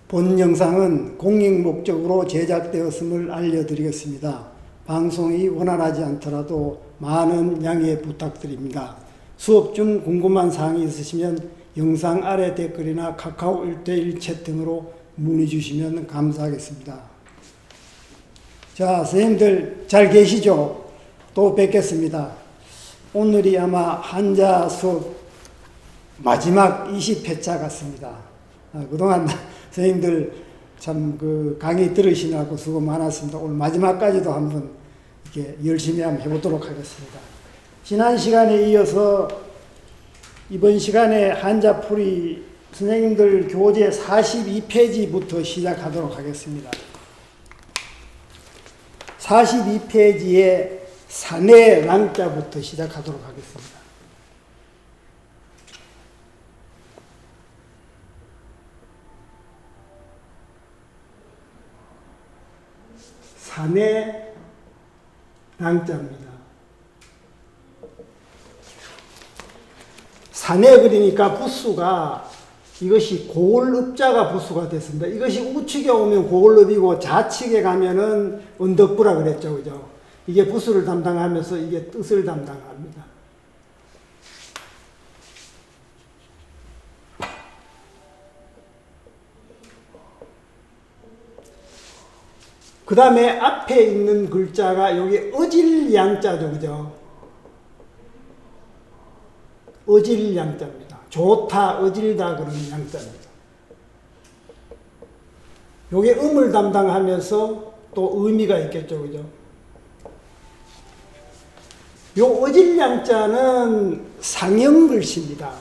본 영상은 공익 목적으로 제작되었음을 알려드리겠습니다. 방송이 원활하지 않더라도 많은 양해 부탁드립니다. 수업 중 궁금한 사항이 있으시면 영상 아래 댓글이나 카카오 1대1 채팅으로 문의 주시면 감사하겠습니다. 자, 선생님들 잘 계시죠? 또 뵙겠습니다. 오늘이 아마 한자 수업 마지막 20회차 같습니다. 그동안 선생님들 참 강의 들으시느라고 수고 많았습니다. 오늘 마지막까지도 한번 이렇게 열심히 한번 해보도록 하겠습니다. 지난 시간에 이어서 이번 시간에 한자풀이 선생님들 교재 42페이지부터 시작하도록 하겠습니다. 42페이지에 산의 랑자부터 시작하도록 하겠습니다. 산의 랑자입니다. 산에 그리니까 부수가 이것이 고을읍자가 부수가 됐습니다. 이것이 우측에 오면 고을읍이고 좌측에 가면은 언덕부라 그랬죠. 그죠? 이게 부수를 담당하면서 이게 뜻을 담당합니다. 그 다음에 앞에 있는 글자가 여기 어질양자죠. 그죠? 어질양자입니다. 좋다, 어질다 그런 양자입니다. 요게 음을 담당하면서 또 의미가 있겠죠. 그죠? 요 어질양자는 상형글씨입니다.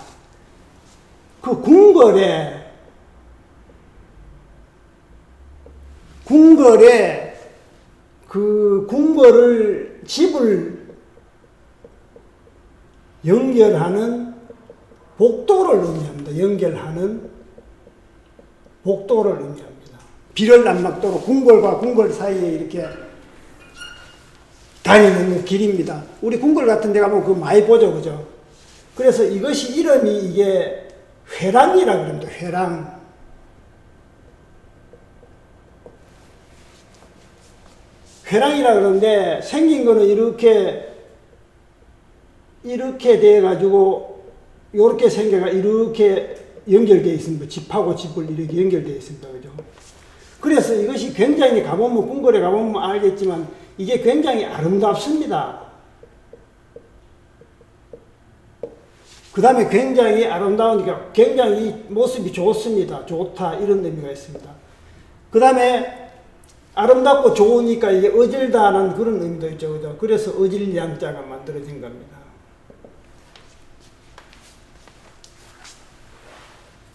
그 궁궐에 그 궁궐을 집을 연결하는 복도를 의미합니다. 연결하는 복도를 의미합니다. 비를남락도로 궁궐과 궁궐 사이에 이렇게 다니는 길입니다. 우리 궁궐 같은 데 가면 그거 많이 보죠. 그죠? 그래서 이것이 이름이 이게 회랑이라고 합니다. 회랑. 회랑이라 그러는데 생긴 거는 이렇게 돼 가지고 이렇게 생겨가 이렇게 연결되어 있습니다. 집하고 집을 이렇게 연결되어 있습니다. 그죠? 그래서 이것이 굉장히 가보면 궁궐에 가보면 알겠지만 이게 굉장히 아름답습니다. 그 다음에 굉장히 아름다우니까 굉장히 모습이 좋습니다. 좋다 이런 의미가 있습니다. 그 다음에 아름답고 좋으니까 이게 어질다는 그런 의미도 있죠. 그죠? 그래서 어질양자가 만들어진 겁니다.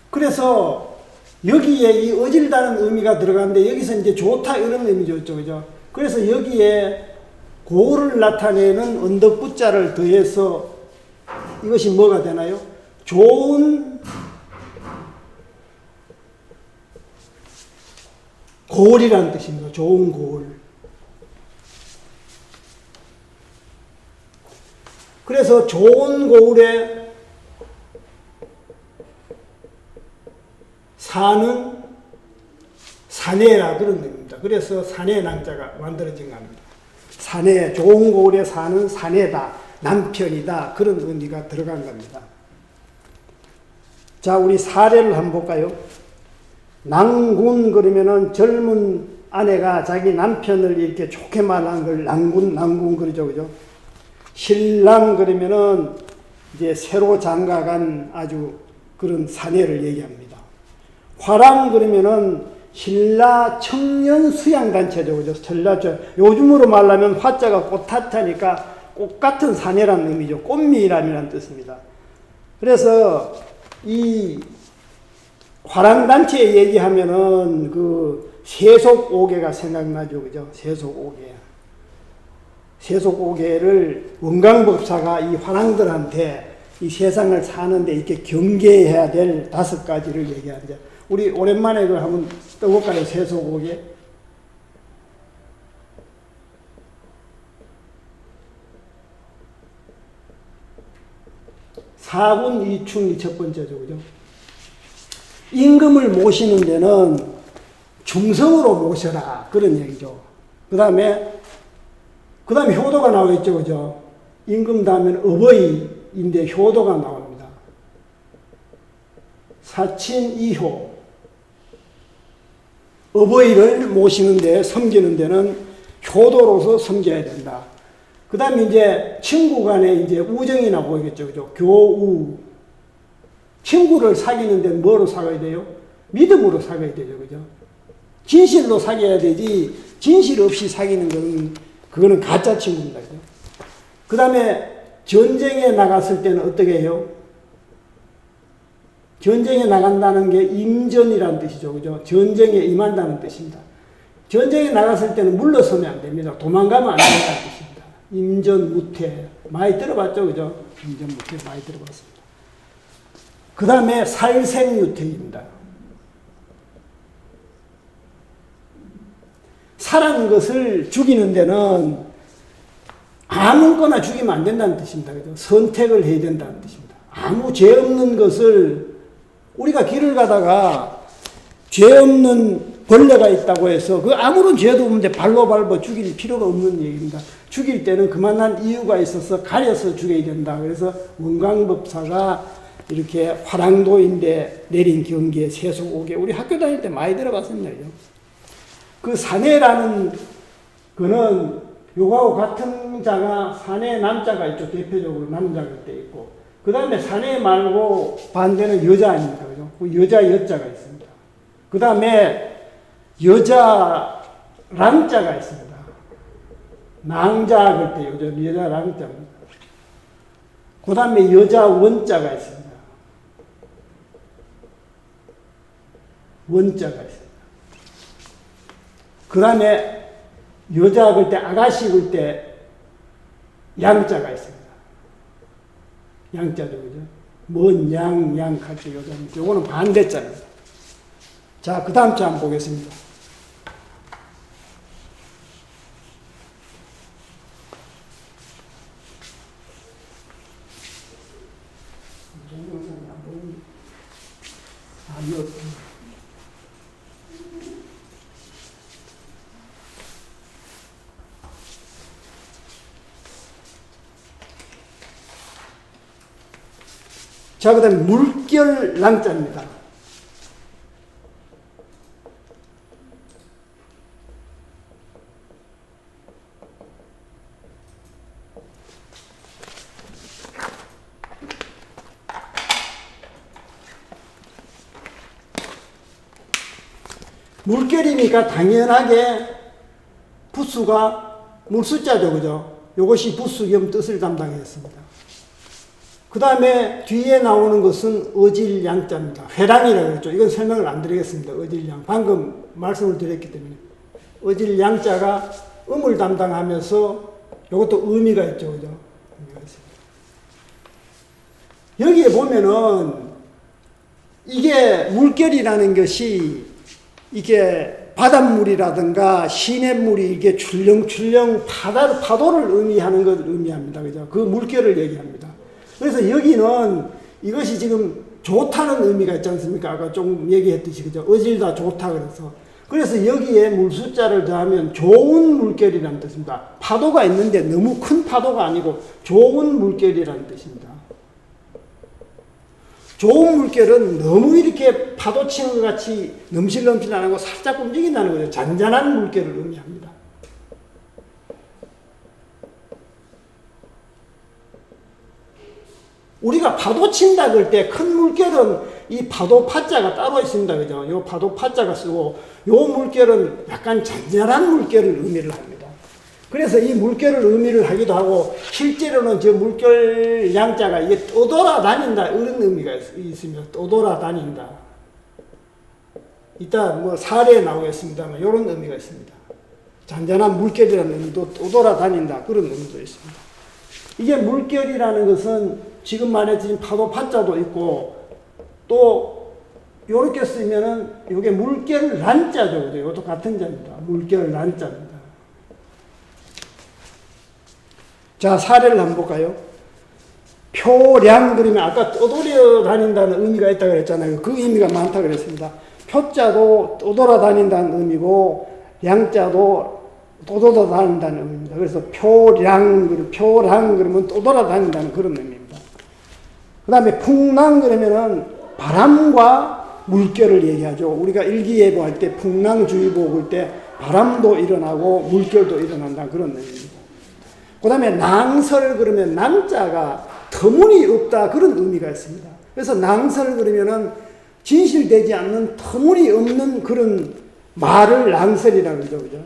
그래서 여기에 이 어질다는 의미가 들어가는데 여기서 이제 좋다 이런 의미죠. 그죠? 그래서 여기에 고를 나타내는 언덕부자를 더해서 이것이 뭐가 되나요? 좋은 고을이라는 뜻입니다. 좋은 고을. 그래서 좋은 고을에 사는 사내라 그런 의미입니다. 그래서 사내낭자가 만들어진 겁니다. 사내, 좋은 고을에 사는 사내다, 남편이다 그런 의미가 들어간 겁니다. 자, 우리 사례를 한번 볼까요? 낭군 그러면은 젊은 아내가 자기 남편을 이렇게 좋게 말하는 걸 낭군 그러죠. 그죠? 신랑 그러면은 이제 새로 장가간 아주 그런 사내를 얘기합니다. 화랑 그러면은 신라 청년 수양단체죠. 그죠? 요즘으로 말하면 화자가 꽃화자니까 꽃 같은 사내라는 의미죠. 꽃미남이라는 뜻입니다. 그래서 이 화랑단체 얘기하면은 그 세속오개가 생각나죠. 그죠? 세속오개. 세속오개를 원광법사가 이 화랑들한테 이 세상을 사는데 이렇게 경계해야 될 5가지를 얘기하죠. 우리 오랜만에 그 한번 떠볼까요? 세속오개. 사군 이충이 첫 번째죠. 그죠? 임금을 모시는 데는 중성으로 모셔라. 그런 얘기죠. 그 다음에 효도가 나와 있죠. 그죠? 임금 다음에는 어버이인데 효도가 나옵니다. 사친 이효. 어버이를 모시는데, 섬기는 데는 효도로서 섬겨야 된다. 그 다음에 이제 친구 간에 이제 우정이 나오겠죠. 그죠? 교우. 친구를 사귀는 데는 뭐로 사귀어야 돼요? 믿음으로 사귀어야 되죠. 그죠? 진실로 사귀어야 되지, 진실 없이 사귀는 거는, 그거는 가짜 친구입니다. 그죠? 그 다음에 전쟁에 나갔을 때는 어떻게 해요? 전쟁에 나간다는 게 임전이라는 뜻이죠. 그죠? 전쟁에 임한다는 뜻입니다. 전쟁에 나갔을 때는 물러서면 안 됩니다. 도망가면 안 된다는 뜻입니다. 임전무퇴. 많이 들어봤죠? 그죠? 임전무퇴 많이 들어봤습니다. 그 다음에 살생유퇴입니다. 살한 것을 죽이는 데는 아무거나 죽이면 안 된다는 뜻입니다. 그죠? 선택을 해야 된다는 뜻입니다. 아무 죄 없는 것을, 우리가 길을 가다가 죄 없는 벌레가 있다고 해서 그 아무런 죄도 없는데 발로 밟아 죽일 필요가 없는 얘기입니다. 죽일 때는 그만한 이유가 있어서 가려서 죽여야 된다. 그래서 원광법사가 이렇게 화랑도인데 내린 경기에 세속오개, 우리 학교 다닐 때 많이 들어봤습니다. 그 사내라는 거는 요거하고 같은 자가 사내 남자가 있죠. 대표적으로 남자가 때 있고, 그 다음에 사내 말고 반대는 여자 아닙니까? 그죠? 그 여자 여자가 있습니다. 그 다음에 여자 랑자가 있습니다. 낭자 그럴 때 여자 랑자입니다. 그 다음에 여자 원자가 있습니다. 원자가 있습니다. 그 다음에 여자 그럴 때, 아가씨 그럴 때 양자가 있습니다. 양자죠, 그죠? 먼 양, 할 때 여자입니다. 요거는 반대자입니다. 자, 그 다음 자 한번 보겠습니다. 자, 그 다음에 물결랑자입니다. 물결이니까 당연하게 부수가 물수자죠. 그죠? 이것이 부수 겸 뜻을 담당했습니다. 그 다음에 뒤에 나오는 것은 어질양자입니다. 회랑이라고 그랬죠. 이건 설명을 안 드리겠습니다. 어질양. 방금 말씀을 드렸기 때문에. 어질양자가 음을 담당하면서 이것도 의미가 있죠. 그죠? 의미가 있습니다. 여기에 보면은 이게 물결이라는 것이 이게 바닷물이라든가 시냇물이 이게 출렁출렁 파도를 의미하는 것을 의미합니다. 그죠? 그 물결을 얘기합니다. 그래서 여기는 이것이 지금 좋다는 의미가 있지 않습니까? 아까 좀 얘기했듯이, 그죠? 어질다 좋다 그래서 여기에 물숫자를 더하면 좋은 물결이라는 뜻입니다. 파도가 있는데 너무 큰 파도가 아니고 좋은 물결이라는 뜻입니다. 좋은 물결은 너무 이렇게 파도 치는 것 같이 넘실넘실 안 하고 살짝 움직인다는 거죠. 잔잔한 물결을 의미합니다. 우리가 파도 친다 그럴 때 큰 물결은 이 파도 파자가 따로 있습니다. 그죠? 요 파도 파자가 쓰고, 요 물결은 약간 잔잔한 물결을 의미를 합니다. 그래서 이 물결을 의미를 하기도 하고, 실제로는 저 물결 양자가 이게 떠돌아다닌다, 이런 의미가 있습니다. 떠돌아다닌다. 이따 뭐 사례에 나오겠습니다만, 이런 의미가 있습니다. 잔잔한 물결이라는 의미도 떠돌아다닌다, 그런 의미도 있습니다. 이게 물결이라는 것은 지금 말했듯이 파도 파자도 있고, 또 요렇게 쓰면은 요게 물결 란자죠. 그죠? 이것도 같은 자입니다. 물결 란자입니다. 자, 사례를 한번 볼까요? 표량 그러면 아까 떠돌려 다닌다는 의미가 있다고 그랬잖아요. 그 의미가 많다고 그랬습니다. 표자도 떠돌아다닌다는 의미고 양자도 떠돌아다닌다는 의미입니다. 그래서 표량 그러면 떠돌아다닌다는 그런 의미입니다. 그 다음에 풍랑 그러면은 바람과 물결을 얘기하죠. 우리가 일기예보할 때 풍랑주의보 볼 때 바람도 일어나고 물결도 일어난다 그런 의미입니다. 그 다음에 낭설 그러면 낭자가 터무니없다 그런 의미가 있습니다. 그래서 낭설 그러면은 진실되지 않는 터무니없는 그런 말을 낭설이라고 그러죠. 그죠?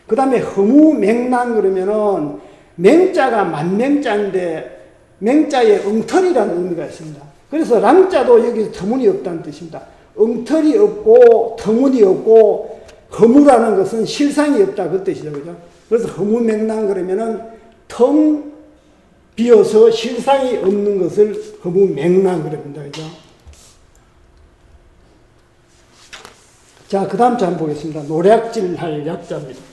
그 다음에 허무맹랑 그러면은 맹자가 만맹자인데 맹자에 엉터리라는 의미가 있습니다. 그래서 랑자도 여기서 터무니없다는 뜻입니다. 엉터리 없고 터무니없고 허무라는 것은 실상이 없다 그 뜻이죠. 그죠? 그래서 허무맹랑 그러면은 텅 비어서 실상이 없는 것을 허무맹랑 그럽니다. 그죠? 자, 그 다음 자 한번 보겠습니다. 노략질할 약자입니다.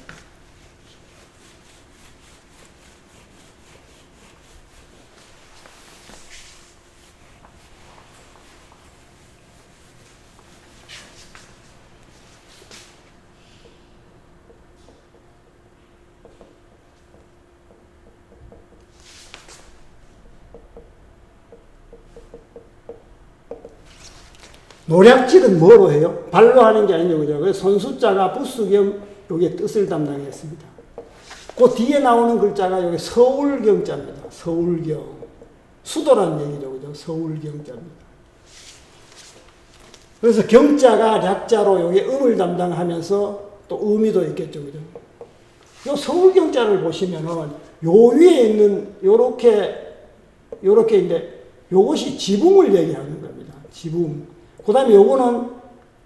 노략질은 뭐로 해요? 발로 하는 게 아니죠. 그죠? 그래서 손수자가 부수겸 여기에 뜻을 담당했습니다. 그 뒤에 나오는 글자가 여기 서울경자입니다. 서울경. 수도라는 얘기죠. 그죠? 서울경자입니다. 그래서 경자가 약자로 여기 음을 담당하면서 또 의미도 있겠죠. 그죠? 요 서울경자를 보시면은 요 위에 있는 요렇게 이제 요것이 지붕을 얘기하는 겁니다. 지붕. 그 다음에 요거는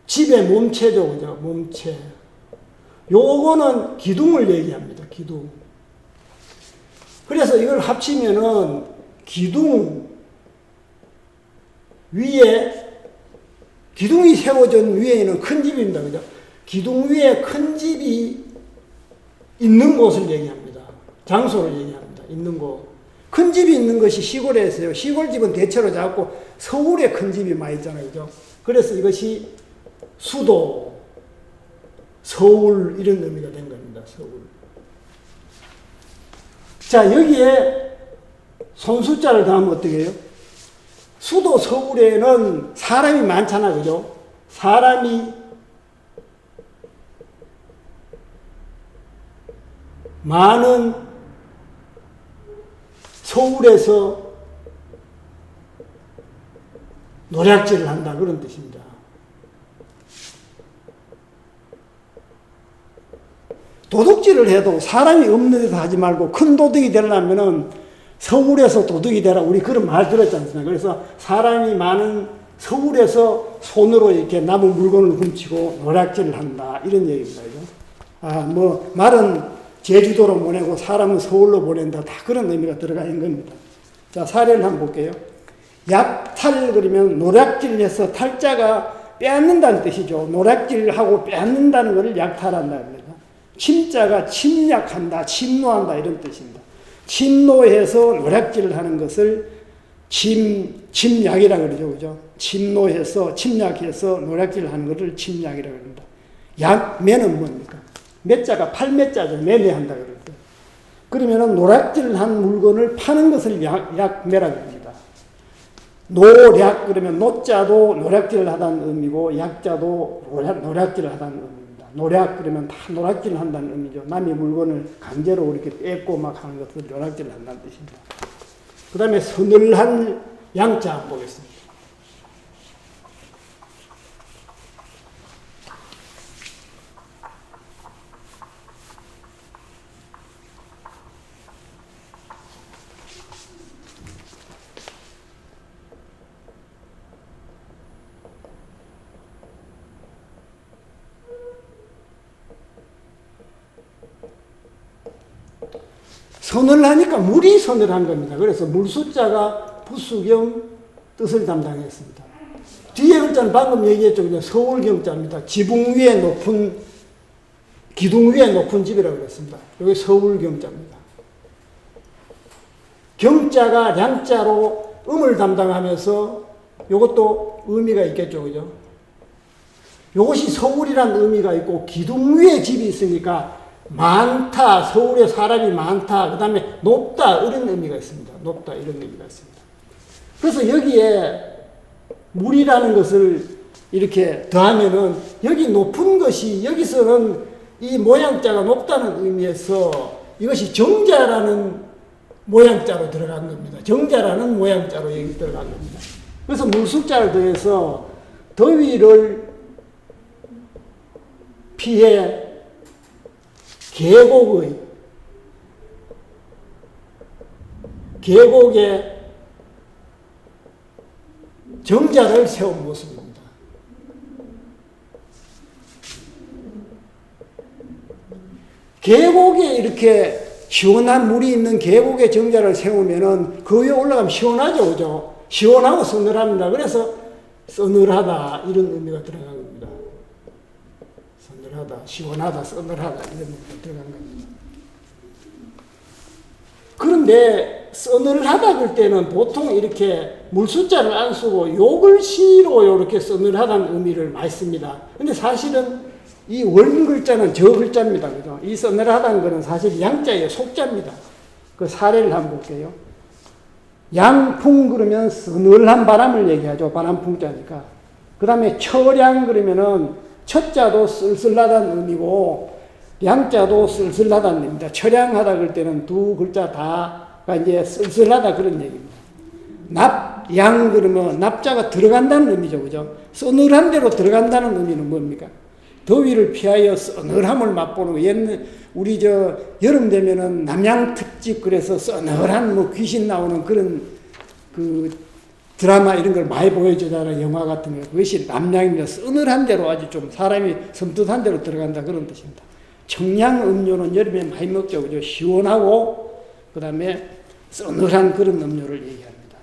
집의 몸체죠. 그죠? 몸체. 요거는 기둥을 얘기합니다. 기둥. 그래서 이걸 합치면은 기둥 위에, 기둥이 세워진 위에는 큰 집입니다. 그죠? 기둥 위에 큰 집이 있는 곳을 얘기합니다. 장소를 얘기합니다. 있는 곳. 큰 집이 있는 것이 시골에 있어요. 시골집은 대체로 작고 서울에 큰 집이 많이 있잖아요. 그죠? 그래서 이것이 수도, 서울 이런 의미가 된 겁니다. 서울. 자, 여기에 손수자를 더하면 어떻게 해요? 수도 서울에는 사람이 많잖아. 그죠? 사람이 많은 서울에서 노략질을 한다 그런 뜻입니다. 도둑질을 해도 사람이 없는 데서 하지 말고 큰 도둑이 되려면은 서울에서 도둑이 되라 우리 그런 말 들었지 않습니까? 그래서 사람이 많은 서울에서 손으로 이렇게 남은 물건을 훔치고 노략질을 한다 이런 얘기입니다. 뭐 말은 제주도로 보내고 사람은 서울로 보낸다 다 그런 의미가 들어가 있는 겁니다. 자, 사례를 한번 볼게요. 약탈 그러면 노략질해서 탈자가 빼앗는다는 뜻이죠. 노략질하고 빼앗는다는 것을 약탈한다 합니다. 침자가 침략한다, 침노한다 이런 뜻입니다. 침노해서 노략질을 하는 것을 침략이라 그러죠. 그죠? 침노해서 침략해서 노략질을 하는 것을 침략이라 그럽니다. 약매는 뭡니까? 매자가 팔매자죠. 매매한다 그러죠. 그러면은 노략질을 한 물건을 파는 것을 약매라 그럽니다. 노략 그러면 노자도 노략질을 하다는 의미고 약자도 노략질을 하다는 의미입니다. 노략 그러면 다 노략질을 한다는 의미죠. 남의 물건을 강제로 이렇게 뺏고 막 하는 것을 노략질을 한다는 뜻입니다. 그 다음에 서늘한 양자 한번 보겠습니다. 서늘하니까 물이 서늘한 겁니다. 그래서 물수자가 부수경 뜻을 담당했습니다. 뒤에 글자는 방금 얘기했죠. 그냥 서울경자입니다. 지붕 위에 높은, 기둥 위에 높은 집이라고 그랬습니다. 여기 서울경자입니다. 경자가 양자로 음을 담당하면서 이것도 의미가 있겠죠. 그죠? 이것이 서울이라는 의미가 있고 기둥 위에 집이 있으니까 많다, 서울에 사람이 많다, 그 다음에 높다 이런 의미가 있습니다. 높다 이런 의미가 있습니다. 그래서 여기에 물이라는 것을 이렇게 더하면은 여기 높은 것이 여기서는 이 모양자가 높다는 의미에서 이것이 정자라는 모양자로 들어간 겁니다. 정자라는 모양자로 여기 들어간 겁니다. 그래서 물숫자를 더해서 더위를 피해 계곡에 정자를 세운 모습입니다. 계곡에 이렇게 시원한 물이 있는 계곡에 정자를 세우면은 그 위에 올라가면 시원하죠, 그죠? 시원하고 서늘합니다. 그래서 서늘하다 이런 의미가 들어간 겁니다. 서늘하다, 시원하다, 서늘하다 이런 의미가 들어간 겁니다. 그런데 서늘하다 그럴 때는 보통 이렇게 물숫자를 안 쓰고 요글씨로 이렇게 서늘하다는 의미를 많이 씁니다. 근데 사실은 이 원글자는 저 글자입니다. 그죠? 이 서늘하다는 것은 사실 양자예요. 속자입니다. 그 사례를 한번 볼게요. 양풍 그러면 서늘한 바람을 얘기하죠. 바람풍자니까. 그 다음에 처량 그러면은 첫자도 쓸쓸하다는 의미고 양자도 쓸쓸하다는 의미입니다. 처량하다 그럴 때는 두 글자 다가 이제 쓸쓸하다 그런 얘기입니다. 납양 그러면 납자가 들어간다는 의미죠. 그죠? 서늘한 대로 들어간다는 의미는 뭡니까? 더위를 피하여 서늘함을 맛보는 거. 옛날 우리 여름 되면은 남양 특집 그래서 서늘한 뭐 귀신 나오는 그런 그 드라마 이런 걸 많이 보여주잖아요. 영화 같은 거. 그것이 남양입니다. 서늘한 대로 아주 좀 사람이 섬뜩한 대로 들어간다 그런 뜻입니다. 청량 음료는 여름에 많이 먹죠. 그죠? 시원하고 그다음에 서늘한 그런 음료를 얘기합니다.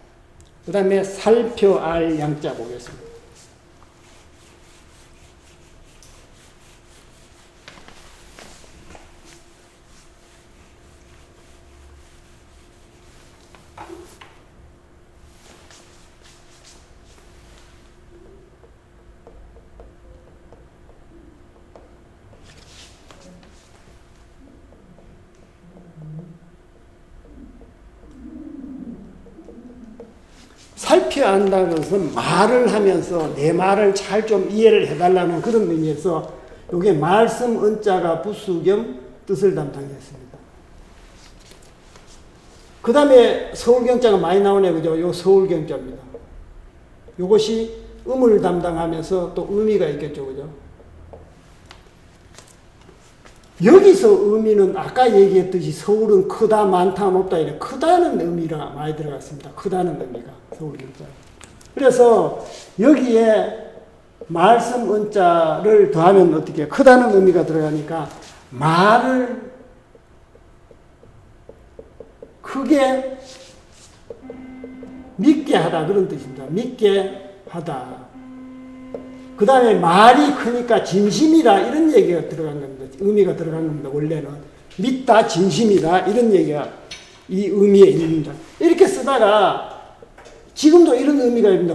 그다음에 살펴알 양자 보겠습니다. 살펴야 한다는 것은 말을 하면서 내 말을 잘 좀 이해를 해달라는 그런 의미에서 이게 말씀 은자가 부수 겸 뜻을 담당했습니다. 그 다음에 서울경자가 많이 나오네, 그죠? 요 서울경자입니다. 요것이 음을 담당하면서 또 의미가 있겠죠, 그죠? 여기서 의미는 아까 얘기했듯이 서울은 크다, 많다, 높다 이래 크다는 의미가 많이 들어갔습니다. 크다는 의미가 서울경자. 그래서 여기에 말씀 은자를 더하면 어떻게 해요? 크다는 의미가 들어가니까 말을 크게 믿게 하다 그런 뜻입니다. 믿게 하다. 그 다음에 말이 크니까 진심이다 이런 얘기가 들어간 겁니다. 의미가 들어간 겁니다. 원래는 믿다 진심이다 이런 얘기가 이 의미에 있습니다. 이렇게 쓰다가 지금도 이런 의미가 있습니다.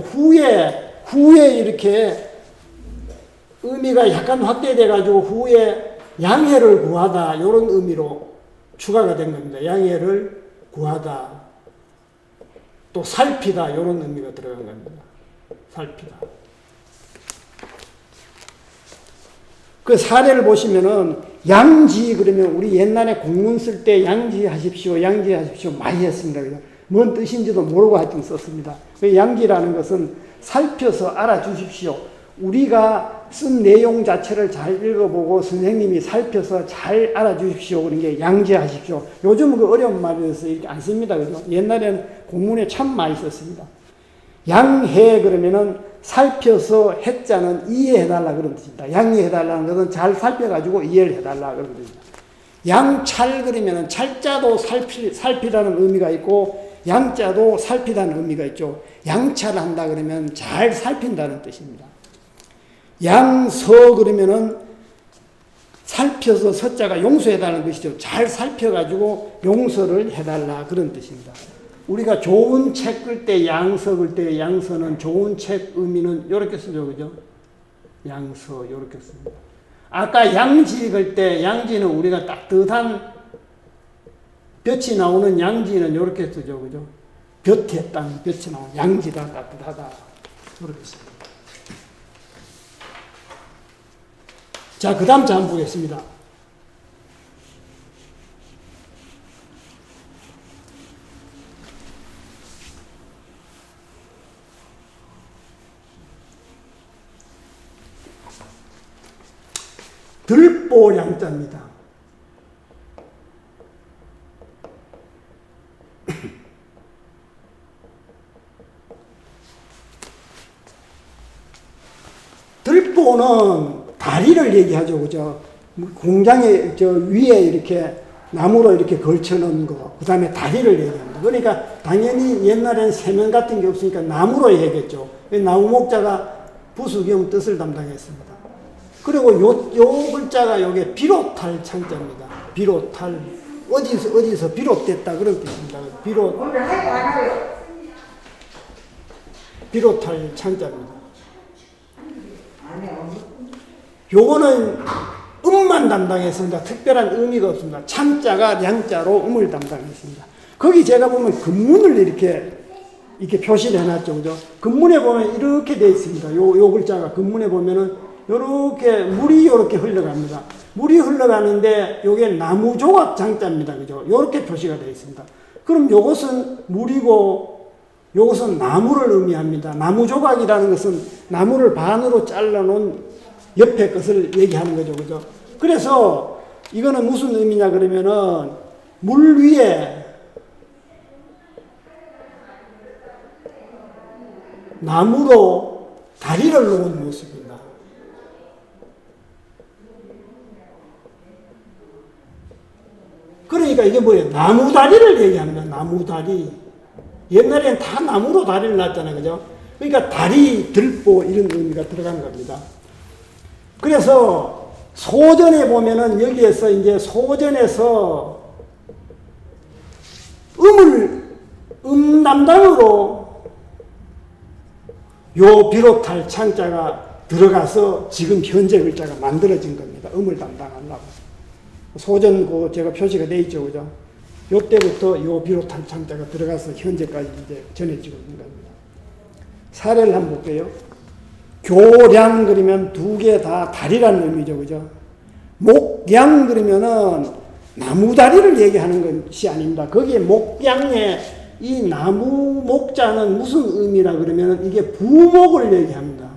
후에 이렇게 의미가 약간 확대돼 가지고 후에 양해를 구하다 이런 의미로 추가가 된 겁니다. 양해를 구하다 또 살피다 이런 의미가 들어간 겁니다. 살피다. 그 사례를 보시면은 양지 그러면 우리 옛날에 공문 쓸 때 양지하십시오 많이 했습니다. 뭔 뜻인지도 모르고 하여튼 썼습니다. 그 양지라는 것은 살펴서 알아주십시오. 우리가 쓴 내용 자체를 잘 읽어보고 선생님이 살펴서 잘 알아주십시오. 그런 게 양지하십시오. 요즘은 그 어려운 말이라서 이렇게 안 씁니다. 그죠? 옛날에는 공문에 참 많이 썼습니다. 양해 그러면은 살펴서 해자는 이해해달라 그런 뜻입니다. 양해해달라는 것은 잘 살펴가지고 이해를 해달라 그런 뜻입니다. 양찰 그러면은 찰자도 살피라는 의미가 있고 양자도 살피다는 의미가 있죠. 양찰한다 그러면 잘 살핀다는 뜻입니다. 양서 그러면은 살펴서 서자가 용서해달라는 것이죠. 잘 살펴가지고 용서를 해달라 그런 뜻입니다. 우리가 좋은 책 끌 때 양서 끌 때 양서는 좋은 책 의미는 이렇게 쓰죠. 그죠? 양서 이렇게 씁니다. 아까 양지 그럴 때 양지는 우리가 따뜻한 볕이 나오는 양지는 이렇게 쓰죠, 그죠? 볕에 땅, 볕이 나오는 양지다, 따뜻하다. 이렇게 씁니다. 자, 그 다음 자 한번 보겠습니다. 들보량자입니다. 들보는 다리를 얘기하죠, 그죠? 공장에 저 위에 이렇게 나무로 이렇게 걸쳐놓은 거, 그 다음에 다리를 얘기합니다. 그러니까 당연히 옛날에는 세면 같은 게 없으니까 나무로 얘기했죠. 나무 목자가 부수경 뜻을 담당했습니다. 그리고 요 글자가 요게 비롯할 창자입니다. 비롯할, 어디서 비롯됐다 그런 뜻입니다. 비롯할 창자입니다. 요거는 음만 담당했습니다. 특별한 의미가 없습니다. 창자가 량자로 음을 담당했습니다. 거기 제가 보면 금문을 이렇게 표시를 해놨죠. 그죠? 금문에 보면 이렇게 되어 있습니다. 요 글자가 금문에 보면은 물이 요렇게 흘러갑니다. 물이 흘러가는데 요게 나무 조각 장자입니다. 그죠? 요렇게 표시가 되어 있습니다. 그럼 요것은 물이고 요것은 나무를 의미합니다. 나무 조각이라는 것은 나무를 반으로 잘라놓은 옆에 것을 얘기하는 거죠. 그죠? 그래서 이거는 무슨 의미냐 그러면은 물 위에 나무로 다리를 놓은 모습입니다. 그러니까 이게 뭐예요? 나무 다리를 얘기합니다. 나무 다리. 옛날에는 다 나무로 다리를 놨잖아요. 그죠? 그러니까 다리, 들보 이런 의미가 들어간 겁니다. 그래서 소전에 보면은 여기에서 이제 소전에서 음 담당으로 요 비롯할 창자가 들어가서 지금 현재 글자가 만들어진 겁니다. 음을 담당하려고. 소전 제가 표시가 돼 있죠. 그죠? 요 때부터 요 비롯할 창자가 들어가서 현재까지 이제 전해지고 있는 겁니다. 사례를 한번 볼게요. 교량 그러면 두 개 다 다리라는 의미죠. 그죠? 목양 그러면은 나무 다리를 얘기하는 것이 아닙니다. 거기에 목양에 이 나무 목자는 무슨 의미라 그러면은 이게 부목을 얘기합니다.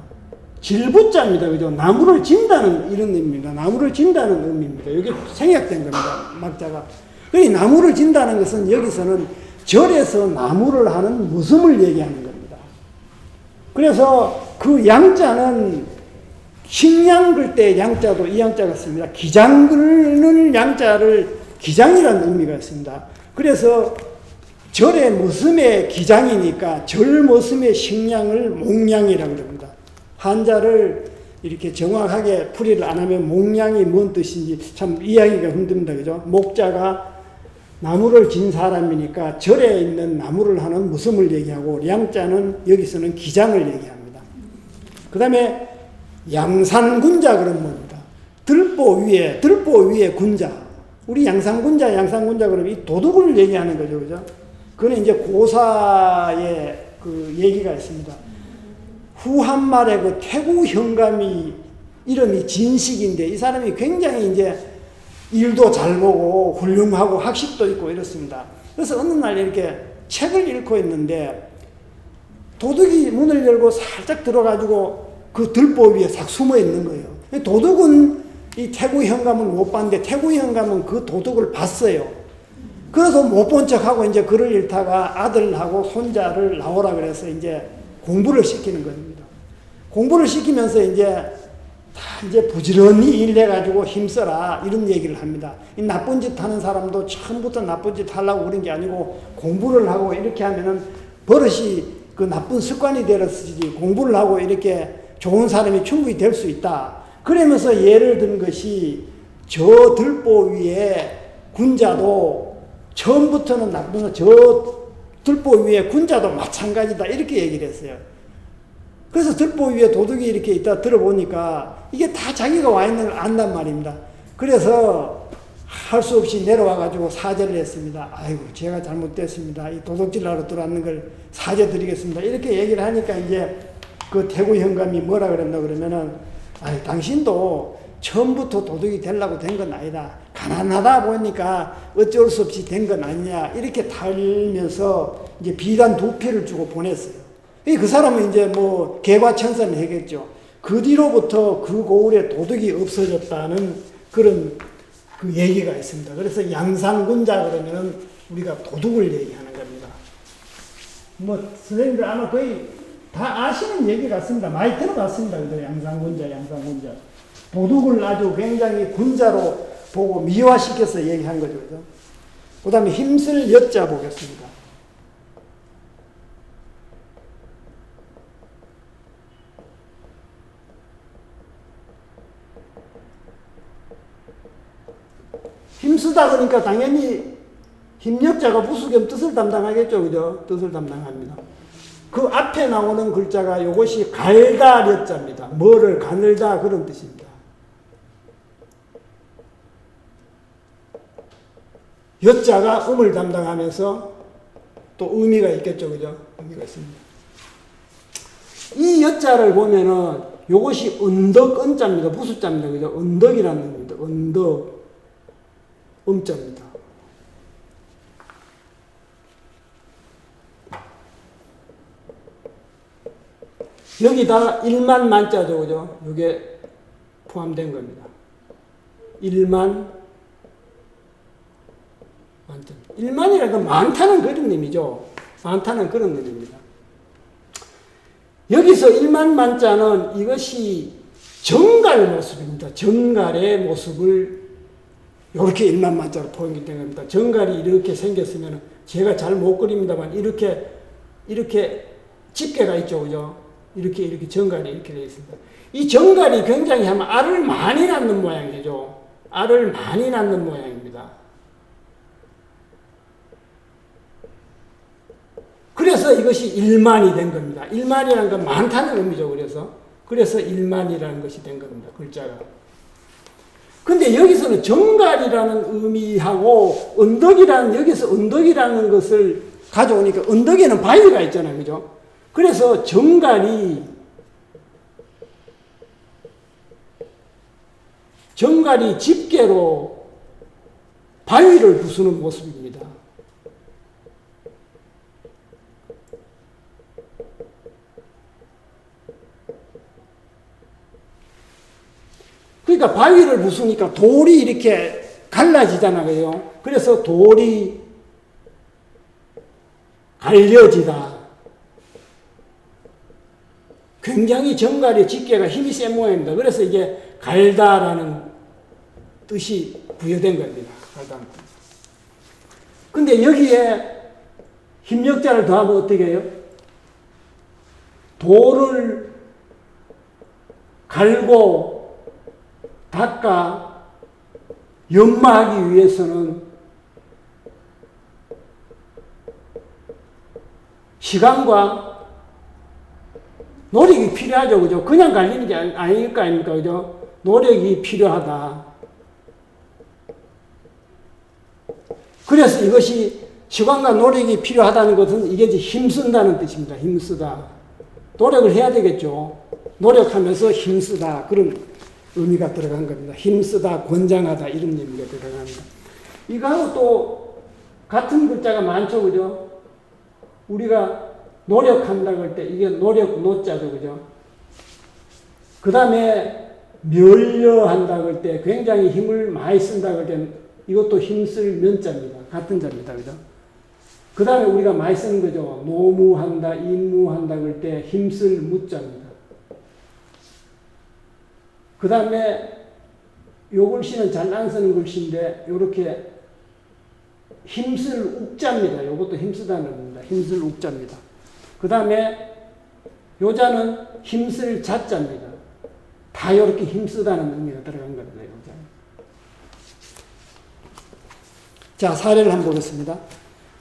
질부자입니다. 그죠? 나무를 진다는 이런 의미입니다. 나무를 진다는 의미입니다. 이게 생략된 겁니다. 막자가. 이 나무를 진다는 것은 여기서는 절에서 나무를 하는 무슴을 얘기하는 겁니다. 그래서 그 양자는 식량 글 때 양자도 이 양자가 씁니다. 기장 긁는 양자를 기장이라는 의미가 있습니다. 그래서 절의 머슴의 기장이니까 절 머슴의 식량을 목량이라고 합니다. 한자를 이렇게 정확하게 풀이를 안 하면 목량이 뭔 뜻인지 참 이해하기가 힘듭니다. 그죠? 목자가 나무를 진 사람이니까 절에 있는 나무를 하는 무슴을 얘기하고 양자는 여기서는 기장을 얘기합니다. 그 다음에 양산군자 그런 겁니다. 들보 위에 군자. 우리 양산군자 그러면 이 도둑을 얘기하는 거죠. 그죠? 그는 이제 고사의 그 얘기가 있습니다. 후한말에 그 태구 현감이 이름이 진식인데 이 사람이 굉장히 이제 일도 잘 보고 훌륭하고 학식도 있고 이렇습니다. 그래서 어느 날 이렇게 책을 읽고 있는데 도둑이 문을 열고 살짝 들어가지고 그 들보 위에 싹 숨어 있는 거예요. 도둑은 이 태구 현감을 못 봤는데 태구 현감은 그 도둑을 봤어요. 그래서 못 본 척하고 이제 글을 읽다가 아들하고 손자를 나오라 그래서 이제 공부를 시키는 겁니다. 공부를 시키면서 이제 부지런히 일해가지고 힘써라 이런 얘기를 합니다. 이 나쁜 짓 하는 사람도 처음부터 나쁜 짓 하려고 그런 게 아니고 공부를 하고 이렇게 하면은 버릇이 그 나쁜 습관이 되었지 공부를 하고 이렇게 좋은 사람이 충분히 될 수 있다. 그러면서 예를 든 것이 저 들보 위에 군자도 처음부터는 나쁜 저 들보 위에 군자도 마찬가지다 이렇게 얘기를 했어요. 그래서 들보 위에 도둑이 이렇게 있다 들어보니까 이게 다 자기가 와 있는 걸 안단 말입니다. 그래서 할 수 없이 내려와가지고 사죄를 했습니다. 아이고, 제가 잘못됐습니다. 이 도둑질하러 들어왔는 걸 사죄드리겠습니다. 이렇게 얘기를 하니까 이제 그 대구 현감이 뭐라 그랬나 그러면은, 아이, 당신도 처음부터 도둑이 되려고 된 건 아니다. 가난하다 보니까 어쩔 수 없이 된 건 아니냐. 이렇게 달면서 이제 비단 2피를 주고 보냈어요. 그 사람은 이제 뭐 개과천선을 했겠죠. 그 뒤로부터 그 고을에 도둑이 없어졌다는 그런 그 얘기가 있습니다. 그래서 양산군자 그러면은 우리가 도둑을 얘기하는 겁니다. 뭐 선생님들 아마 거의 다 아시는 얘기 같습니다. 많이 들어봤습니다. 그죠? 양산군자. 도둑을 아주 굉장히 군자로 보고 미화시켜서 얘기한 거죠. 그죠? 그 다음에 힘쓸 여자 보겠습니다. 힘쓰다 그러니까 당연히 힘역자가 부수겸 뜻을 담당하겠죠. 그죠? 뜻을 담당합니다. 그 앞에 나오는 글자가 이것이 갈다 려자입니다. 뭐를 가늘다 그런 뜻입니다. 여자가 음을 담당하면서 또 의미가 있겠죠. 그죠? 의미가 있습니다. 이 여자를 보면은 이것이 언덕 은자입니다. 부수자입니다. 그죠? 언덕이라는 겁니다. 언덕. 음자입니다. 여기다 1만 만자죠. 그죠? 이게 포함된 겁니다. 1만 만자. 1만이라는 건 많다는 그런 의미죠. 많다는 그런 의미입니다. 여기서 1만 만자는 이것이 정갈 모습입니다. 정갈의 모습을 이렇게 1만 만자로 포함이 된 겁니다. 정갈이 이렇게 생겼으면 제가 잘 못 그립니다만 이렇게 집게가 있죠. 그죠? 이렇게 정갈이 이렇게 되어 있습니다. 이 정갈이 굉장히 하면 알을 많이 낳는 모양이죠. 알을 많이 낳는 모양입니다. 그래서 이것이 1만이 된 겁니다. 1만이라는 건 많다는 의미죠. 그래서 1만이라는 것이 된 겁니다. 글자가. 근데 여기서는 정갈이라는 의미하고 여기서 언덕이라는 것을 가져오니까 언덕에는 바위가 있잖아요. 그죠? 그래서 정갈이 집게로 바위를 부수는 모습입니다. 그러니까 바위를 부수니까 돌이 이렇게 갈라지잖아요. 그래서 돌이 갈려지다. 굉장히 정갈의 집게가 힘이 센 모양입니다. 그래서 이게 갈다라는 뜻이 부여된 겁니다. 갈다는. 근데 여기에 힘역자를 더하면 어떻게 해요? 돌을 갈고 닦아 연마하기 위해서는 시간과 노력이 필요하죠. 그죠? 그냥 갈리는 게 아닐 거 아닙니까? 그죠? 노력이 필요하다. 그래서 이것이 시간과 노력이 필요하다는 것은 이게 이제 힘쓴다는 뜻입니다. 힘쓰다. 노력을 해야 되겠죠. 노력하면서 힘쓰다. 그런 의미가 들어간 겁니다. 힘쓰다, 권장하다 이런 의미가 들어갑니다. 이거하고 또 같은 글자가 많죠. 그죠? 우리가 노력한다고 할 때 이게 노력 노자죠. 그죠? 그 다음에 멸려한다고 할 때 굉장히 힘을 많이 쓴다고 할 때 이것도 힘쓸 면자입니다. 같은 자입니다. 그죠? 그 다음에 우리가 많이 쓰는 거죠. 노무한다, 임무한다고 할 때 힘쓸 무자입니다. 그 다음에 요 글씨는 잘 안 쓰는 글씨인데 요렇게 힘쓸 욱자입니다. 요것도 힘쓰다는 겁니다. 힘쓸 욱자입니다. 그 다음에 요자는 힘쓸 자자입니다. 다 이렇게 힘쓰다는 의미가 들어간 겁니다. 요자는. 자, 사례를 한번 보겠습니다.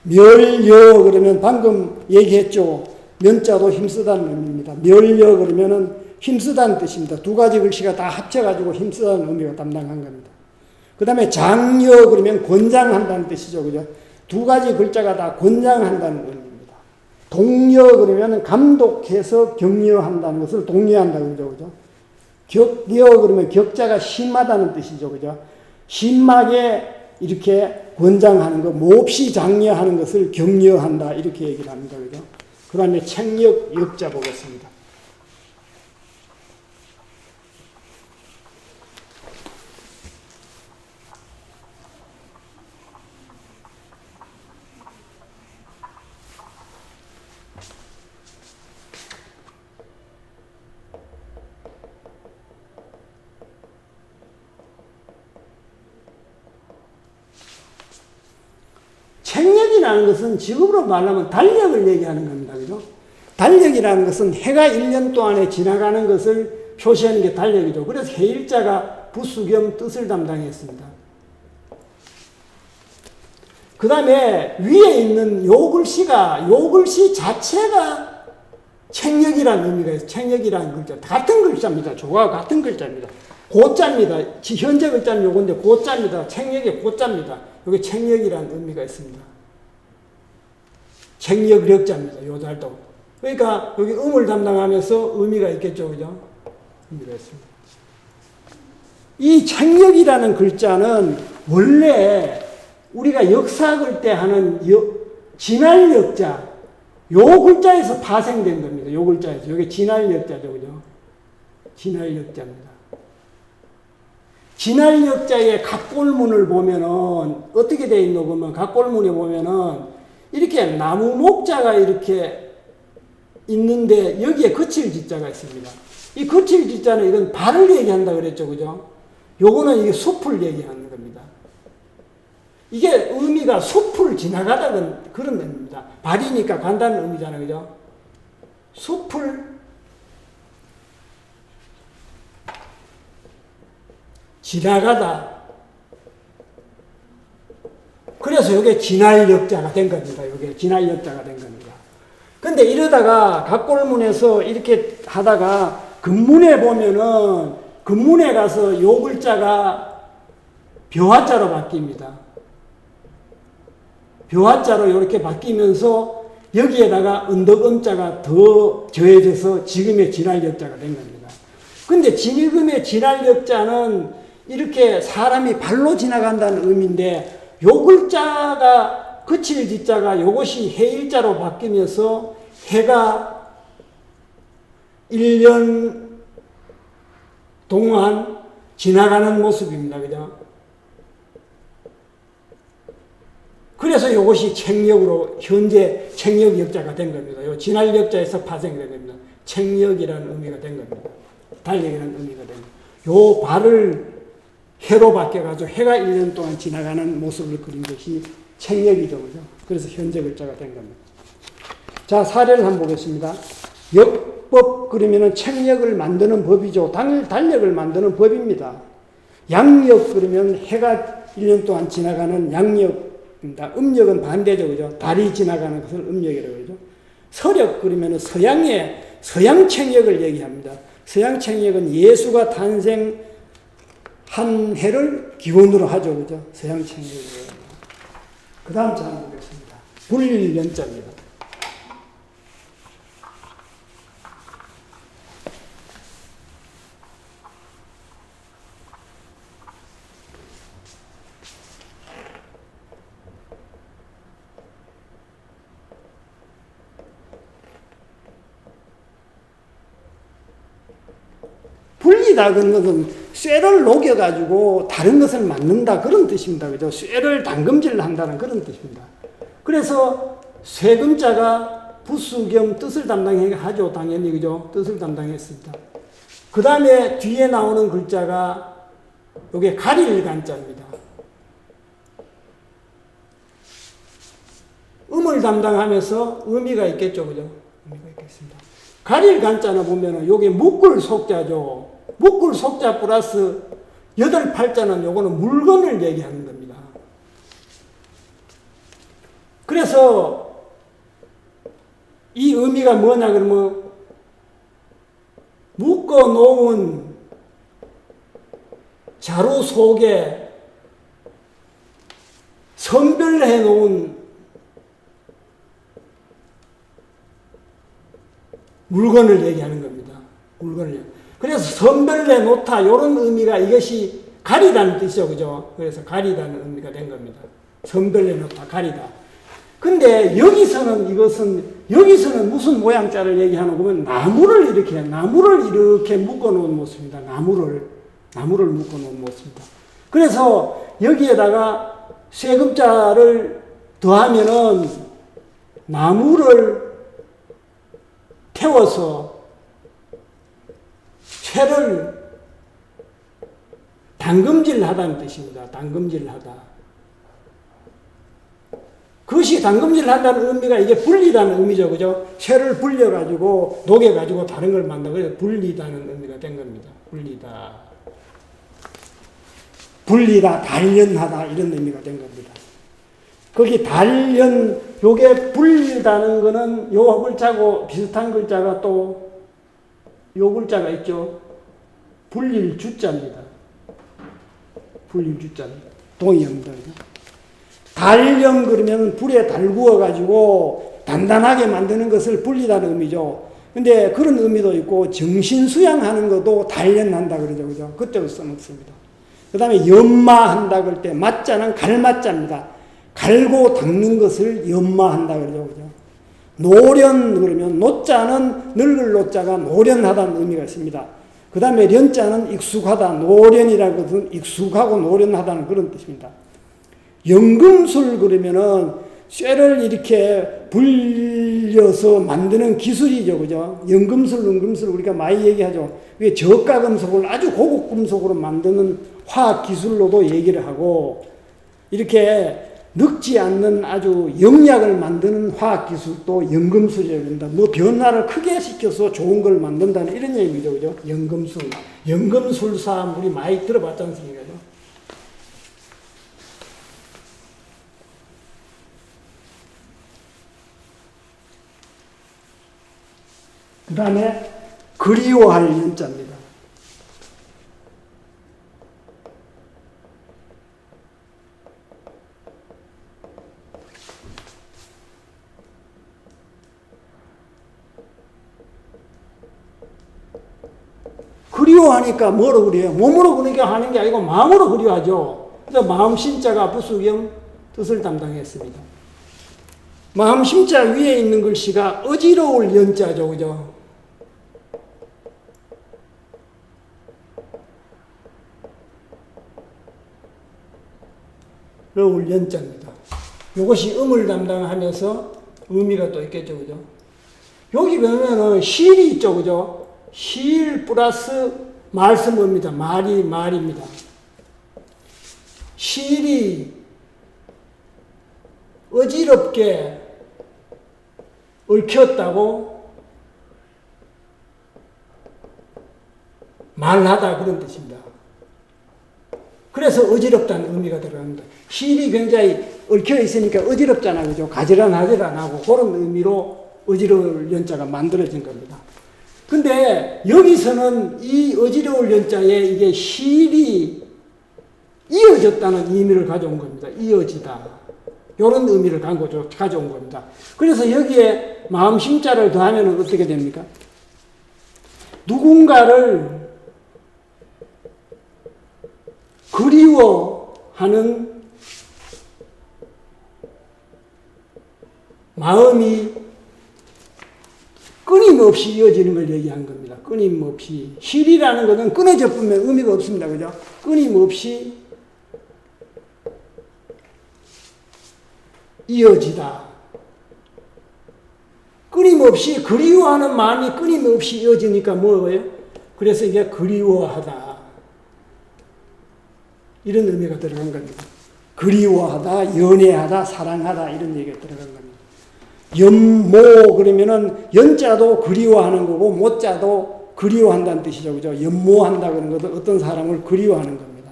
멸여 그러면 방금 얘기했죠. 면자도 힘쓰다는 의미입니다. 멸려 그러면은 힘쓰다는 뜻입니다. 두 가지 글씨가 다 합쳐가지고 힘쓰다는 의미가 담당한 겁니다. 그 다음에 장려 그러면 권장한다는 뜻이죠. 그죠? 두 가지 글자가 다 권장한다는 의미입니다. 동려 그러면 감독해서 격려한다는 것을 독려한다고 그러죠. 그죠? 격려 그러면 격자가 심하다는 뜻이죠. 그죠? 심하게 이렇게 권장하는 것, 몹시 장려하는 것을 격려한다. 이렇게 얘기를 합니다. 그죠? 그 다음에 책력 역자 보겠습니다. 책력이라는 것은 지금으로 말하면 달력을 얘기하는 겁니다. 그죠? 달력이라는 것은 해가 1년 동안에 지나가는 것을 표시하는 게 달력이죠. 그래서 해일자가 부수 겸 뜻을 담당했습니다. 그 다음에 위에 있는 요 글씨 자체가 책력이라는 의미가 있어요. 책력이라는 글자. 같은 글자입니다. 조가 같은 글자입니다. 고자입니다. 현재 글자는 요건데 고자입니다. 책력의 고자입니다. 여기 책력이라는 의미가 있습니다. 책력력자입니다. 요 달도. 그러니까 여기 음을 담당하면서 의미가 있겠죠. 그죠? 의미가 있습니다. 이 책력이라는 글자는 원래 우리가 역사 글 때 하는 진할역자, 요 글자에서 파생된 겁니다. 요 글자에서. 요게 진할역자죠. 그죠? 진할역자입니다. 진할역자의 각골문을 보면은 어떻게 되어 있노 보면 각골문에 보면은 이렇게 나무 목자가 이렇게 있는데 여기에 거칠 지자가 있습니다. 이 거칠 지자는 이건 발을 얘기한다 그랬죠. 그죠? 요거는 이게 숲을 얘기하는 겁니다. 이게 의미가 숲을 지나가다는 그런 의미입니다. 발이니까 간다는 의미잖아요. 그죠? 숲을 지나가다. 그래서 이게 진할역자가 된 겁니다. 이게 진할역자가 된 겁니다. 근데 이러다가 각골문에서 이렇게 하다가 근문에 보면은 근문에 가서 요 글자가 벼화자로 바뀝니다. 벼화자로 이렇게 바뀌면서 여기에다가 언덕음자가 더 더해져서 지금의 진할역자가 된 겁니다. 근데 지금의 진할역자는 이렇게 사람이 발로 지나간다는 의미인데 요 글자가 그칠 지자가 요것이 해일자로 바뀌면서 해가 1년 동안 지나가는 모습입니다. 그죠? 그래서 요것이 책력으로 현재 책력 역자가 된 겁니다. 요 진할 역자에서 파생된 겁니다. 책력이라는 의미가 된 겁니다. 달력이라는 의미가 된 겁니다. 요 발을 해로 바뀌어가지고 해가 1년 동안 지나가는 모습을 그린 것이 책력이죠. 그죠? 그래서 현재 글자가 된 겁니다. 자, 사례를 한번 보겠습니다. 역법 그러면은 책력을 만드는 법이죠. 달력을 만드는 법입니다. 양력 그러면 해가 1년 동안 지나가는 양력입니다. 음력은 반대죠. 그죠? 달이 지나가는 것을 음력이라고 그러죠. 서력 그러면은 서양 책력을 얘기합니다. 서양 책력은 예수가 탄생 한 해를 기원으로 하죠. 그죠? 서양 책력을. 그 다음 자 한번 보겠습니다. 불연자입니다. 불리다 그런 것은 쇠를 녹여가지고 다른 것을 만든다 그런 뜻입니다. 그죠? 쇠를 담금질을 한다는 그런 뜻입니다. 그래서 쇠금자가 부수 겸 뜻을 담당하죠. 당연히 그죠? 뜻을 담당했습니다. 그 다음에 뒤에 나오는 글자가 이게 가릴 간자입니다. 음을 담당하면서 의미가 있겠죠. 그죠? 의미가 있겠습니다. 가릴 간자는 보면은 요게 묶을 속자죠. 묶을 속자 플러스 8팔자는 요거는 물건을 얘기하는 겁니다. 그래서 이 의미가 뭐냐 그러면 묶어놓은 자루 속에 선별해 놓은 물건을 얘기하는 겁니다. 물건을. 그래서 선별해 놓다 이런 의미가 이것이 가리다는 뜻이죠. 그죠? 그래서 가리다는 의미가 된 겁니다. 선별해 놓다, 가리다. 근데 여기서는 여기서는 무슨 모양자를 얘기하는 거면 나무를 이렇게 묶어 놓은 모습입니다. 나무를 묶어 놓은 모습입니다. 그래서 여기에다가 세금자를 더하면은 나무를 태워서 채를 담금질하다는 뜻입니다. 담금질하다. 그것이 담금질한다는 의미가 이게 불리다는 의미죠. 그죠? 채를 불려가지고, 녹여가지고 다른 걸 만든다. 그래서 불리다는 의미가 된 겁니다. 불리다, 단련하다, 이런 의미가 된 겁니다. 거기 단련, 요게 불리다는 거는 요 글자고 비슷한 글자가 또 요 글자가 있죠. 불릴 주자입니다. 불릴 주자입니다. 동의합니다. 단련 그러면 불에 달구어 가지고 단단하게 만드는 것을 불리다는 의미죠. 근데 그런 의미도 있고 정신 수양하는 것도 단련한다 그러죠. 그죠? 그때도 써먹습니다. 그 다음에 연마한다 그럴 때 마자는 갈마자입니다. 갈고 닦는 것을 연마한다 그러죠. 그죠? 노련 그러면 노자는 늙을 노자가 노련하다는 의미가 있습니다. 그 다음에 련자는 익숙하다, 노련이라는 것은 익숙하고 노련하다는 그런 뜻입니다. 연금술 그러면은 쇠를 이렇게 불려서 만드는 기술이죠. 그죠? 연금술 우리가 많이 얘기하죠. 이게 저가 금속을 아주 고급 금속으로 만드는 화학 기술로도 얘기를 하고, 이렇게 늙지 않는 아주 영약을 만드는 화학 기술도 연금술이라고 합니다. 뭐 변화를 크게 시켜서 좋은 걸 만든다는 이런 얘기죠. 그죠? 연금술. 연금술사 우리 많이 들어봤지 않습니까? 그 다음에 그리워할 연자입니다. 그리워하니까 뭐로 그래요? 몸으로 그러니까 하는 게 아니고 마음으로 그리워하죠. 그래서 마음 심자가 부수경 뜻을 담당했습니다. 마음 심자 위에 있는 글씨가 어지러울 연자죠. 그죠? 러울 연자입니다. 이것이 음을 담당하면서 의미가 또 있겠죠. 그죠? 여기 보면은 실이 있죠. 그죠? 실 플러스 말씀어입니다. 말입니다. 실이 어지럽게 얽혔다고 말하다 그런 뜻입니다. 그래서 어지럽다는 의미가 들어갑니다. 실이 굉장히 얽혀 있으니까 어지럽잖아요. 그죠? 가지런하고 그런 의미로 어지러울 연자가 만들어진 겁니다. 근데 여기서는 이 어지러울 연자에 이게 실이 이어졌다는 의미를 가져온 겁니다. 이어지다. 이런 의미를 가져온 겁니다. 그래서 여기에 마음 심자를 더하면 어떻게 됩니까? 누군가를 그리워하는 마음이 끊임없이 이어지는 걸 얘기한 겁니다. 끊임없이. 실이라는 것은 끊어져 보면 의미가 없습니다. 그죠? 끊임없이 이어지다. 끊임없이 그리워하는 마음이 끊임없이 이어지니까 뭐예요? 그래서 이게 그리워하다. 이런 의미가 들어간 겁니다. 그리워하다, 연애하다, 사랑하다 이런 얘기가 들어간 겁니다. 연모 그러면은 연자도 그리워하는 거고 모자도 그리워한다는 뜻이죠. 그죠? 연모한다 그런 것도 어떤 사람을 그리워하는 겁니다.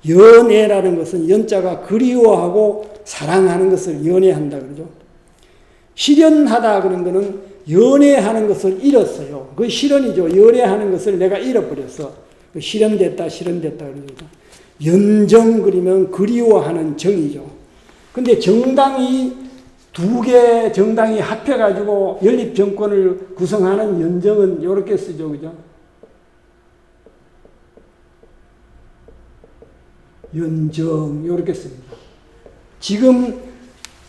연애라는 것은 연자가 그리워하고 사랑하는 것을 연애한다 그러죠. 실현하다 그런 거는 연애하는 것을 잃었어요. 그 실현이죠. 연애하는 것을 내가 잃어버렸어. 실현됐다, 실현됐다. 그럽니다. 연정 그리면 그리워하는 정이죠. 근데 정당이 두 개 정당이 합해가지고 연립정권을 구성하는 연정은 이렇게 쓰죠. 그죠? 연정, 이렇게 씁니다. 지금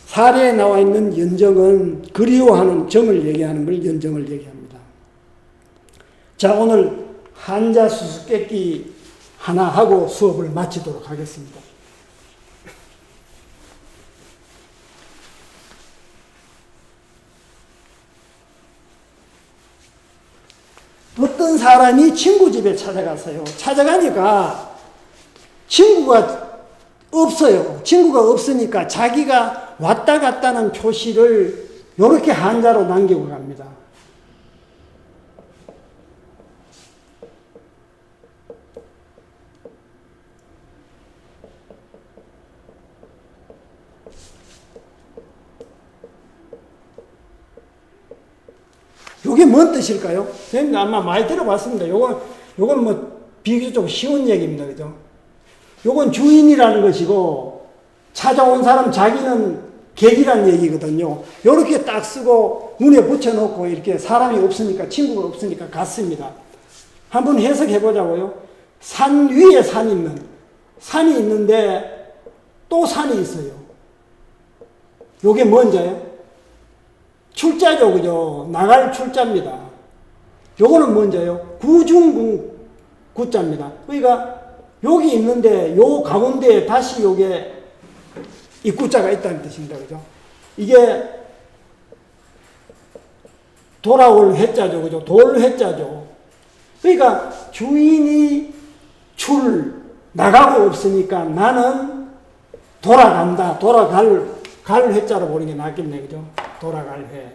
사례에 나와 있는 연정은 그리워하는 정을 얘기하는 걸 연정을 얘기합니다. 자, 오늘 한자 수수께끼 하나 하고 수업을 마치도록 하겠습니다. 어떤 사람이 친구 집에 찾아갔어요. 찾아가니까 친구가 없어요. 친구가 없으니까 자기가 왔다 갔다는 표시를 이렇게 한자로 남기고 갑니다. 이게 뭔 뜻일까요? 선생님 아마 많이 들어봤습니다. 요건 뭐 비교적 쉬운 얘기입니다. 그죠? 요건 주인이라는 것이고, 찾아온 사람 자기는 객이라는 얘기거든요. 요렇게 딱 쓰고, 눈에 붙여놓고, 이렇게 사람이 없으니까, 친구가 없으니까 갔습니다. 한번 해석해 보자고요. 산 위에 산이 있는데, 또 산이 있어요. 요게 뭔자요? 출자죠, 그죠? 나갈 출자입니다. 요거는 뭔자요? 구중궁 구자입니다. 그러니까, 여기 있는데 요 가운데에 다시 요게 입구자가 있다는 뜻입니다. 그죠? 이게 돌아올 회자죠. 그죠? 돌 회자죠. 그러니까 주인이 나가고 없으니까 나는 돌아간다. 갈 회자로 보는 게 낫겠네. 그죠? 돌아갈 회.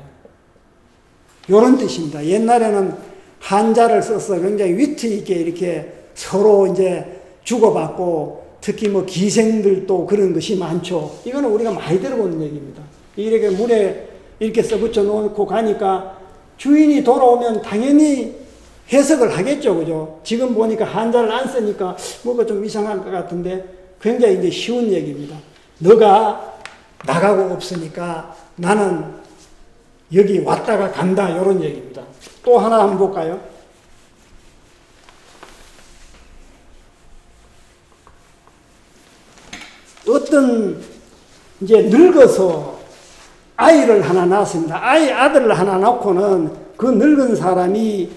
요런 뜻입니다. 옛날에는 한자를 써서 굉장히 위트 있게 이렇게 서로 이제 주고받고 특히 뭐 기생들도 그런 것이 많죠. 이거는 우리가 많이 들어보는 얘기입니다. 이렇게 물에 이렇게 써붙여 놓고 가니까 주인이 돌아오면 당연히 해석을 하겠죠. 그죠? 지금 보니까 한자를 안 쓰니까 뭐가 좀 이상할 것 같은데 굉장히 이제 쉬운 얘기입니다. 너가 나가고 없으니까 나는 여기 왔다가 간다. 이런 얘기입니다. 또 하나 한번 볼까요? 어떤 이제 늙어서 아이를 하나 낳았습니다. 아들을 하나 낳고는 그 늙은 사람이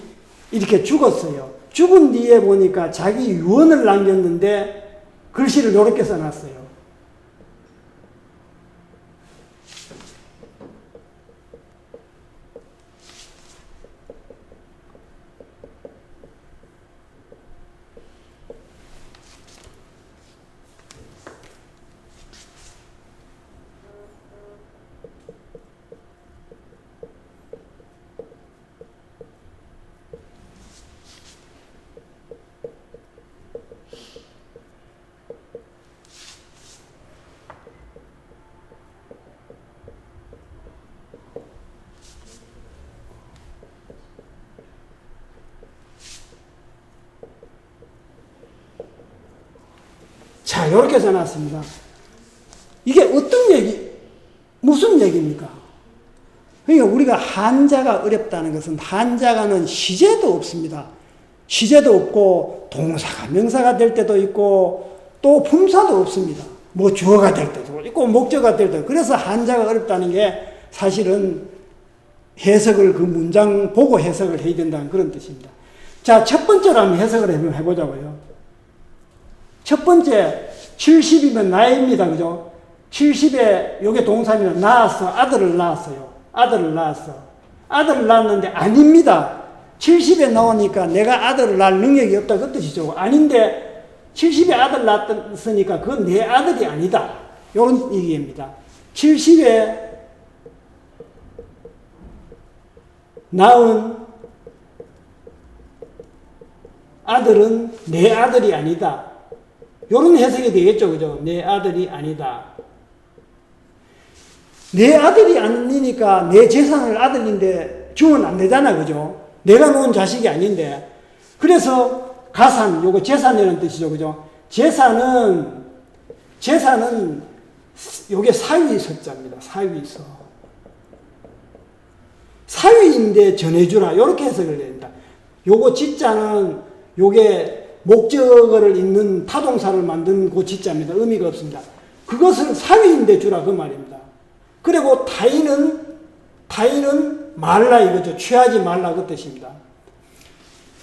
이렇게 죽었어요. 죽은 뒤에 보니까 자기 유언을 남겼는데 글씨를 이렇게 써놨어요. 자, 이렇게 써놨습니다. 이게 무슨 얘기입니까? 그러니까 우리가 한자가 어렵다는 것은 한자가는 시제도 없습니다. 시제도 없고 동사가 명사가 될 때도 있고 또 품사도 없습니다. 뭐 주어가 될 때도 있고 목적어가 될 때도. 그래서 한자가 어렵다는 게 사실은 해석을 그 문장 보고 해석을 해야 된다는 그런 뜻입니다. 자, 첫 번째로 한번 해석을 해보자고요. 첫 번째, 70이면 나이입니다. 그죠? 70에, 요게 동사면 낳았어. 아들을 낳았어요. 아들을 낳았는데 아닙니다. 70에 나오니까 내가 아들을 낳을 능력이 없다. 그 뜻이죠. 아닌데, 70에 아들 낳았으니까 그건 내 아들이 아니다. 요런 얘기입니다. 70에 낳은 아들은 내 아들이 아니다. 요런 해석이 되겠죠. 그죠? 내 아들이 아니다. 내 아들이 아니니까 내 재산을 아들인데 주면 안 되잖아, 그죠? 내가 놓은 자식이 아닌데. 그래서 가산, 요거 재산이라는 뜻이죠, 그죠? 재산은 요게 사위서자입니다. 사위서. 사위인데 전해주라. 요렇게 해석을 됩니다. 요거 지자는 요게 목적어를 잇는 타동사를 만든 그 지자입니다. 의미가 없습니다. 그것을 사위인데 주라 그 말입니다. 그리고 타인은 말라 이거죠. 취하지 말라 그 뜻입니다.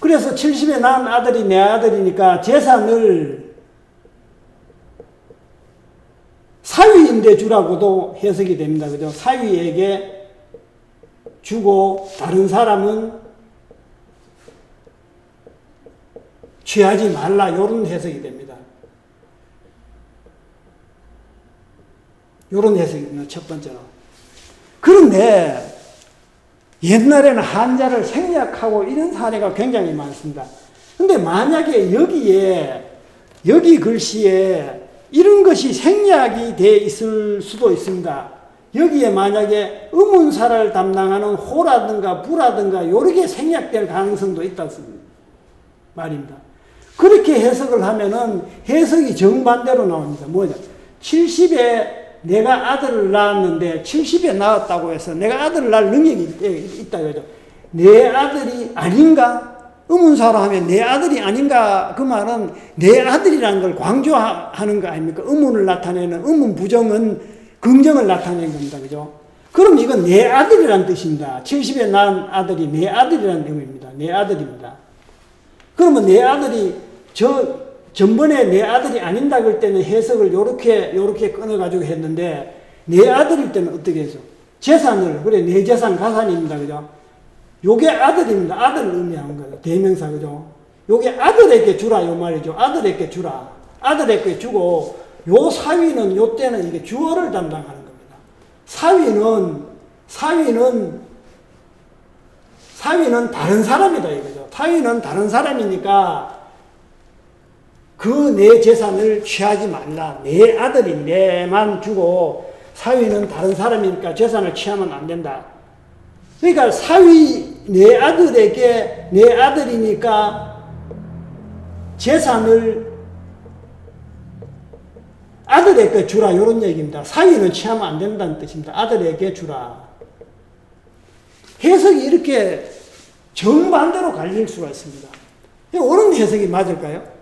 그래서 70에 낳은 아들이 내 아들이니까 재산을 사위인데 주라고도 해석이 됩니다. 그죠? 사위에게 주고 다른 사람은 취하지 말라 이런 해석이 됩니다. 이런 해석입니다. 첫 번째로. 그런데 옛날에는 한자를 생략하고 이런 사례가 굉장히 많습니다. 근데 만약에 여기 글씨에 이런 것이 생략이 돼 있을 수도 있습니다. 여기에 만약에 의문사를 담당하는 호라든가 부라든가 요렇게 생략될 가능성도 있다는 말입니다. 그렇게 해석을 하면은 해석이 정반대로 나옵니다. 뭐냐? 70에 내가 아들을 낳았는데 70에 낳았다고 해서 내가 아들을 낳을 능력이 있다 그러죠. 내 아들이 아닌가? 의문사로 하면 내 아들이 아닌가? 그 말은 내 아들이라는 걸 강조하는 거 아닙니까? 의문을 나타내는 의문 부정은 긍정을 나타내는 겁니다. 그죠? 그럼 이건 내 아들이라는 뜻입니다. 70에 낳은 아들이 내 아들이라는 의미입니다. 내 아들입니다. 그러면 내 아들이 전번에 내 아들이 아닌다 그럴 때는 해석을 요렇게 끊어가지고 했는데 내 아들일 때는 어떻게 해서 재산을 그래 내 재산 가산입니다. 그죠? 요게 아들입니다. 아들을 의미하는 거죠. 대명사 그죠? 요게 아들에게 주라 요 말이죠. 아들에게 주라. 아들에게 주고 요 사위는 요 때는 이게 주어를 담당하는 겁니다. 사위는 다른 사람이다 이거죠. 사위는 다른 사람이니까 그 내 재산을 취하지 말라. 내 아들인데만 주고 사위는 다른 사람이니까 재산을 취하면 안 된다. 그러니까 사위 내 아들에게 내 아들이니까 재산을 아들에게 주라 이런 얘기입니다. 사위는 취하면 안 된다는 뜻입니다. 아들에게 주라. 해석이 이렇게 정반대로 갈릴 수가 있습니다. 옳은 해석이 맞을까요?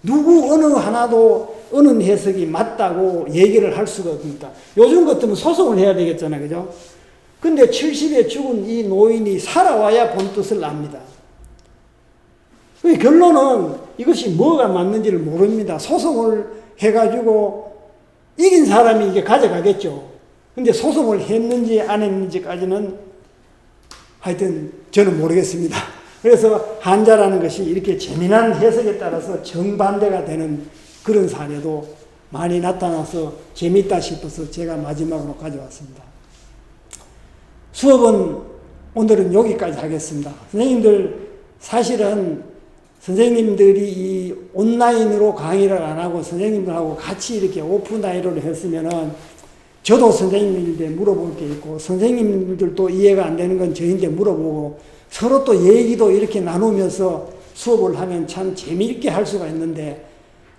누구 어느 하나도 어느 해석이 맞다고 얘기를 할 수가 없습니다. 요즘 같으면 소송을 해야 되겠잖아요. 그죠? 근데 70에 죽은 이 노인이 살아와야 본 뜻을 압니다. 결론은 이것이 뭐가 맞는지를 모릅니다. 소송을 해가지고 이긴 사람이 이게 가져가겠죠. 근데 소송을 했는지 안 했는지까지는 하여튼 저는 모르겠습니다. 그래서 한자라는 것이 이렇게 재미난 해석에 따라서 정반대가 되는 그런 사례도 많이 나타나서 재밌다 싶어서 제가 마지막으로 가져왔습니다. 수업은 오늘은 여기까지 하겠습니다. 선생님들 사실은 선생님들이 이 온라인으로 강의를 안 하고 선생님들하고 같이 이렇게 오프라인으로 했으면은 저도 선생님들한테 물어볼 게 있고 선생님들도 이해가 안 되는 건 저희한테 물어보고 서로 또 얘기도 이렇게 나누면서 수업을 하면 참 재미있게 할 수가 있는데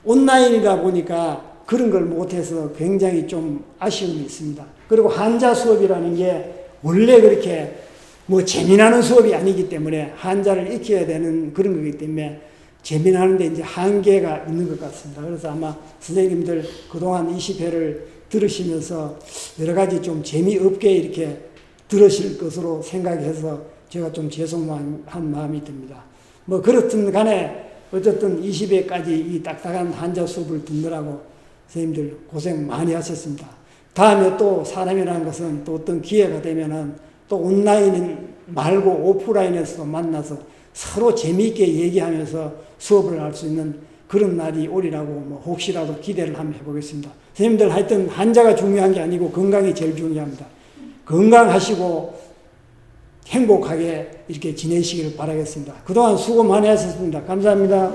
온라인이다 보니까 그런 걸 못해서 굉장히 좀 아쉬움이 있습니다. 그리고 한자 수업이라는 게 원래 그렇게 뭐 재미나는 수업이 아니기 때문에 한자를 익혀야 되는 그런 거기 때문에 재미나는데 이제 한계가 있는 것 같습니다. 그래서 아마 선생님들 그동안 20회를 들으시면서 여러 가지 좀 재미없게 이렇게 들으실 것으로 생각해서 제가 좀 죄송한 마음이 듭니다. 뭐 그렇든 간에 어쨌든 20회까지 이 딱딱한 한자 수업을 듣느라고 선생님들 고생 많이 하셨습니다. 다음에 또 사람이라는 것은 또 어떤 기회가 되면은 또 온라인 말고 오프라인에서 만나서 서로 재미있게 얘기하면서 수업을 할 수 있는 그런 날이 오리라고 뭐 혹시라도 기대를 한번 해보겠습니다. 선생님들 하여튼 한자가 중요한 게 아니고 건강이 제일 중요합니다. 건강하시고 행복하게 이렇게 지내시기를 바라겠습니다. 그동안 수고 많이 하셨습니다. 감사합니다.